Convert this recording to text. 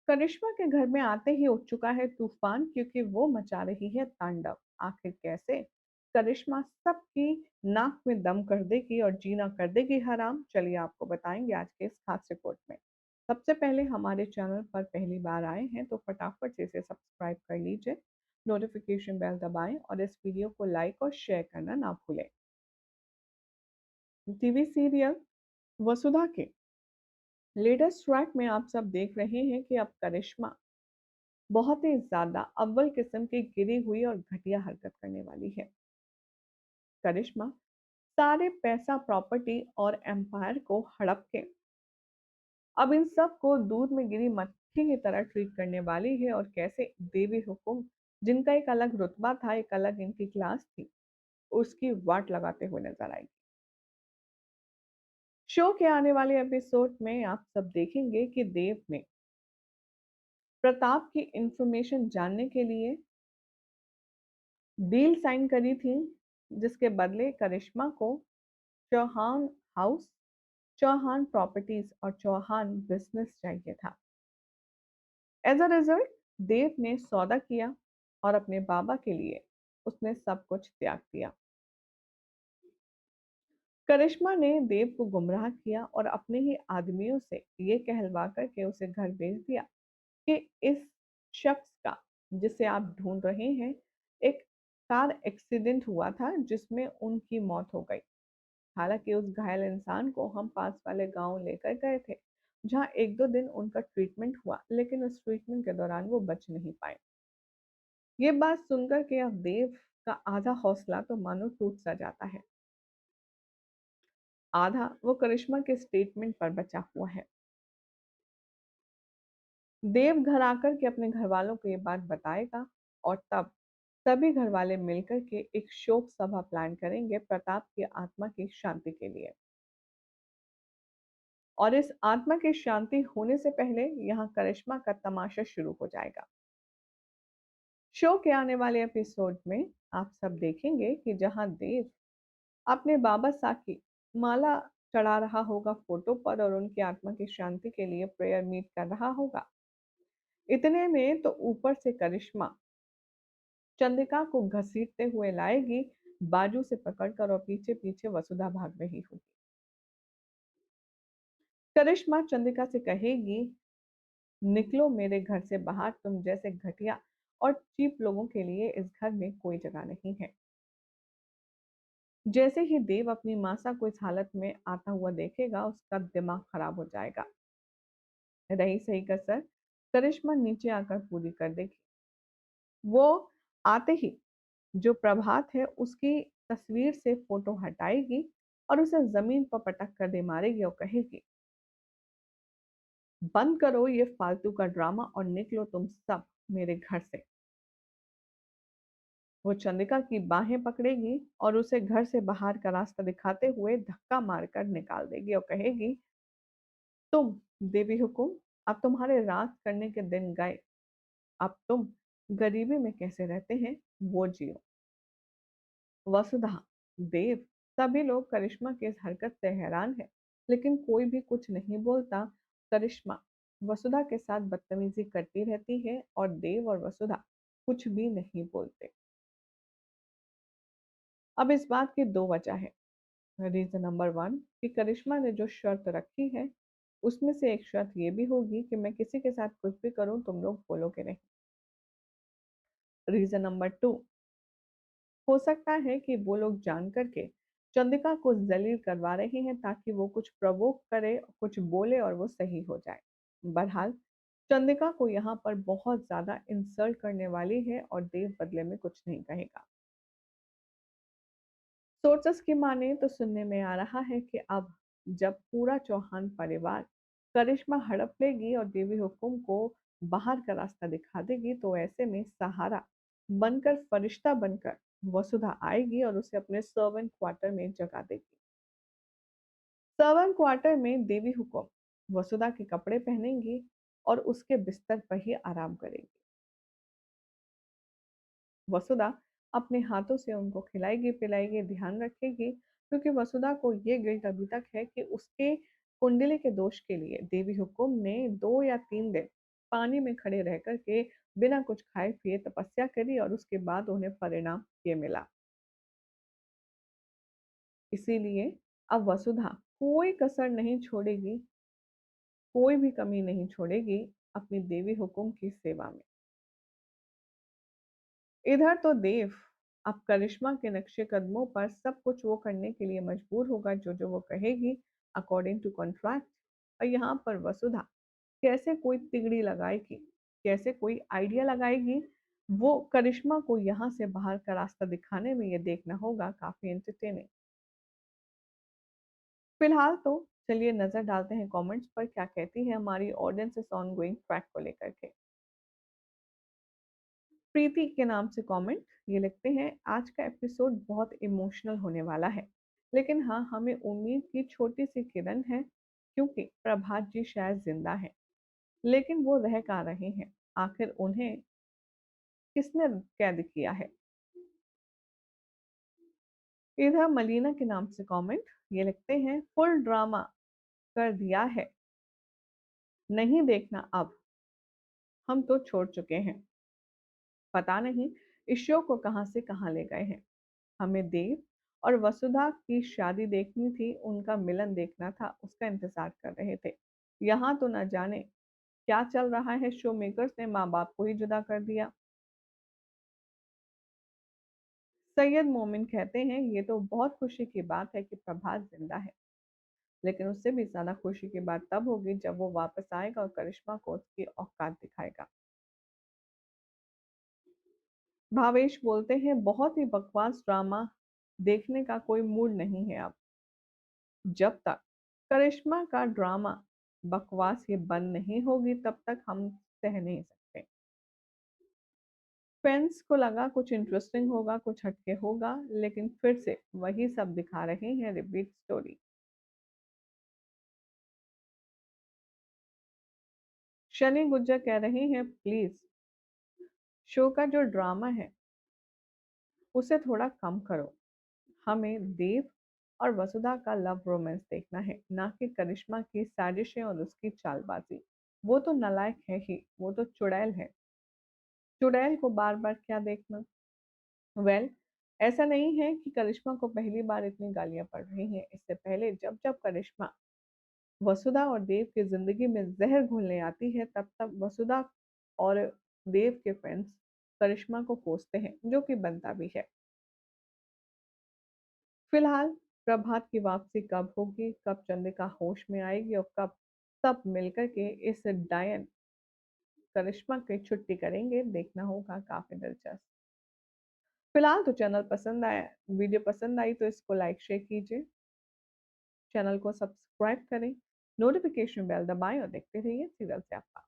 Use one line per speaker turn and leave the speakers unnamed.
करिश्मा के घर में आते ही उठ चुका है तूफान क्योंकि वो मचा रही है तांडव। आखिर कैसे? करिश्मा सबकी नाक में दम कर देगी और जीना कर देगी हराम। चलिए आपको बताएंगे आज के इस खास रिपोर्ट में। सबसे पहले हमारे चैनल पर पहली बार आए हैं तो फटाफट से इसे सब्सक्राइब कर लीजिए, नोटिफिकेशन बेल दबाएं और इस वीडियो को लाइक और शेयर करना ना भूलें। टीवी सीरियल वसुधा के लेटेस्ट ट्रैक में आप सब देख रहे हैं कि अब करिश्मा बहुत ही ज़्यादा अव्वल किस्म की गिरी हुई और घटिया हरकत करने वाली है। करिश्मा सारे पैसा, प्रॉपर्टी और एम्पायर को हड़प के अब इन सब को दूध में गिरी मक्खी की तरह ट्रीट करने वाली है। और कैसे देवी हुकुम, जिनका एक अलग रुतबा था, एक अलग इनकी क्लास थी, उसकी वाट लगाते हुए नजर आएगी। शो के आने वाले एपिसोड में आप सब देखेंगे कि देव ने प्रताप की इंफॉर्मेशन जानने के लिए डील साइन करी थी, जिसके बदले करिश्मा को चौहान हाउस, चौहान प्रॉपर्टीज और चौहान बिजनेस चाहिए था। एज अ रिजल्ट देव ने सौदा किया और अपने बाबा के लिए उसने सब कुछ त्याग दिया। करिश्मा ने देव को गुमराह किया और अपने ही आदमियों से ये कहलवा कर के उसे घर भेज दिया कि इस शख्स का, जिसे आप ढूंढ रहे हैं, एक कार एक्सीडेंट हुआ था जिसमें उनकी मौत हो गई। हालांकि उस घायल इंसान को हम पास वाले गांव लेकर गए थे, जहां एक दो दिन उनका ट्रीटमेंट हुआ, लेकिन उस ट्रीटमेंट के दौरान वो बच नहीं पाए। ये बात सुनकर के अब देव का आधा हौसला तो मानो टूट सा जाता है, आधा वो करिश्मा के स्टेटमेंट पर बचा हुआ है। देव घर आकर के अपने घर वालों को ये बात बताएगा और तब सभी घर वाले मिलकर के एक शोक सभा प्लान करेंगे प्रताप की आत्मा की शांति के लिए। और इस आत्मा की शांति होने से पहले यहाँ करिश्मा का तमाशा शुरू हो जाएगा। शो के आने वाले एपिसोड में आप सब देखेंगे कि जहां देव अपने बाबा साकी माला चढ़ा रहा होगा फोटो पर और उनकी आत्मा की शांति के लिए प्रेयर मीट कर रहा होगा, इतने में तो ऊपर से करिश्मा चंद्रिका को घसीटते हुए लाएगी, बाजू से पकड़कर, और पीछे पीछे वसुधा भाग रही होगी। करिश्मा चंद्रिका से कहेगी, निकलो मेरे घर से बाहर, तुम जैसे घटिया और चीप लोगों के लिए इस घर में कोई जगह नहीं है। जैसे ही देव अपनी मासा को इस हालत में आता हुआ देखेगा, उसका दिमाग खराब हो जाएगा। रही सही कसर करिश्मा नीचे आकर पूरी कर देगी। वो आते ही जो प्रभात है उसकी तस्वीर से फोटो हटाएगी और उसे जमीन पर पटक कर दे मारेगी और कहेगी, बंद करो ये फालतू का ड्रामा और निकलो तुम सब मेरे घर से। वो चंद्रिका की बाहें पकड़ेगी और उसे घर से बाहर का रास्ता दिखाते हुए धक्का मारकर निकाल देगी और कहेगी, तुम देवी हुकुम, अब तुम्हारे राज करने के दिन गए, अब तुम गरीबी में कैसे रहते हैं वो जियो। वसुधा, देव, सभी लोग करिश्मा की इस हरकत से हैरान है, लेकिन कोई भी कुछ नहीं बोलता। करिश्मा वसुधा के साथ बदतमीजी करती रहती है और देव और वसुधा कुछ भी नहीं बोलते। अब इस बात की दो वजह है। रीजन नंबर वन कि करिश्मा ने जो शर्त रखी है उसमें से एक शर्त ये भी होगी कि मैं किसी के साथ कुछ भी करूं तुम लोग बोलोगे नहीं। रीजन नंबर टू, हो सकता है कि वो लोग जान करके चंद्रिका को जलील करवा रहे हैं ताकि वो कुछ प्रवोक करे, कुछ बोले और वो सही हो जाए। बहरहाल चंद्रिका को यहाँ पर बहुत ज्यादा इंसल्ट करने वाली है और देव बदले में कुछ नहीं कहेगा। सोर्सेस की माने तो सुनने में आ रहा है कि अब जब पूरा चौहान परिवार करिश्मा हड़प लेगी और देवी हुकुम को बाहर का रास्ता दिखा देगी, तो ऐसे में सहारा बनकर, फरिश्ता बनकर वसुधा आएगी और उसे अपने सर्वेंट क्वार्टर में जगा देगी। सर्वेंट क्वार्टर में देवी हुकुम वसुधा के कपड़े पहनेंगी और उसके बिस्तर पर ही आराम करेगी। वसुधा अपने हाथों से उनको खिलाएगी पिलाएगी, ध्यान रखेगी, क्योंकि वसुधा को ये गिल्ट अभी तक है कि उसके कुंडली के दोष के लिए देवी हुकुम ने 2 या 3 दिन पानी में खड़े रह कर के बिना कुछ खाए पिए तपस्या करी और उसके बाद उन्हें परिणाम ये मिला। इसीलिए अब वसुधा कोई कसर नहीं छोड़ेगी, कोई भी कमी नहीं छोड़ेगी अपनी देवी हुकुम की सेवा में। इधर तो देव अब करिश्मा के नक्शे कदमों पर सब कुछ वो करने के लिए मजबूर होगा जो जो वो कहेगी अकॉर्डिंग टू कॉन्ट्रैक्ट। और यहाँ पर वसुधा कैसे कोई तिगड़ी लगाएगी, कैसे कोई आइडिया लगाएगी, वो करिश्मा को यहाँ से बाहर का रास्ता दिखाने में ये देखना होगा। काफी एंटरटेनिंग। फिलहाल तो चलिए नजर डालते हैं कमेंट्स पर क्या कहती है हमारी ऑडियंस इस ऑनगोइंग ट्रैक को लेकर के। प्रीति के नाम से कमेंट ये लिखते हैं, आज का एपिसोड बहुत इमोशनल होने वाला है, लेकिन हाँ हमें उम्मीद की छोटी सी किरण है, क्योंकि प्रभात जी शायद जिंदा है, लेकिन वो रह कहाँ रहे हैं, आखिर उन्हें किसने कैद किया है। इधर मलीना के नाम से कमेंट ये लिखते हैं, फुल ड्रामा कर दिया है, नहीं देखना अब, हम तो छोड़ चुके हैं, पता नहीं इस शो को कहां से कहां ले गए हैं। हमें देव और वसुधा की शादी देखनी थी, उनका मिलन देखना था, उसका इंतजार कर रहे थे। यहाँ तो न जाने क्या चल रहा है, शो मेकर्स ने माँ बाप को ही जुदा कर दिया। सैयद मोमिन कहते हैं, ये तो बहुत खुशी की बात है कि प्रभात जिंदा है, लेकिन उससे भी ज्यादा खुशी की बात तब होगी जब वो वापस आएगा और करिश्मा को उसकी औकात दिखाएगा। भावेश बोलते हैं, बहुत ही बकवास ड्रामा, देखने का कोई मूड नहीं है अब। जब तक करिश्मा का ड्रामा बकवास ये बंद नहीं होगी तब तक हम सह नहीं सकते। फैंस को लगा कुछ इंटरेस्टिंग होगा, कुछ हटके होगा, लेकिन फिर से वही सब दिखा रहे हैं, रिपीट स्टोरी। शनि गुज्जर कह रहे हैं, प्लीज शो का जो ड्रामा है उसे थोड़ा कम करो, हमें देव और वसुधा का लव रोमांस देखना है, ना कि करिश्मा की साजिशें और उसकी चालबाजी। वो तो नालायक है ही, वो तो चुड़ैल है, चुड़ैल को बार बार क्या देखना। वेल ऐसा नहीं है कि करिश्मा को पहली बार इतनी गालियां पड़ रही हैं, इससे पहले जब जब करिश्मा वसुधा और देव की जिंदगी में जहर घोलने आती है तब तब वसुधा और देव के फ्रेंड्स करिश्मा को कोसते हैं, जो कि बनता भी है। फिलहाल प्रभात की वापसी कब होगी, कब चंद्रिका होश में आएगी और कब सब मिलकर के इस डायन करिश्मा की छुट्टी करेंगे, देखना होगा। काफी दिलचस्प। फिलहाल तो चैनल पसंद आया, वीडियो पसंद आई तो इसको लाइक शेयर कीजिए, चैनल को सब्सक्राइब करें, नोटिफिकेशन बेल दबाएं और देखते रहिए सीरियल से आपका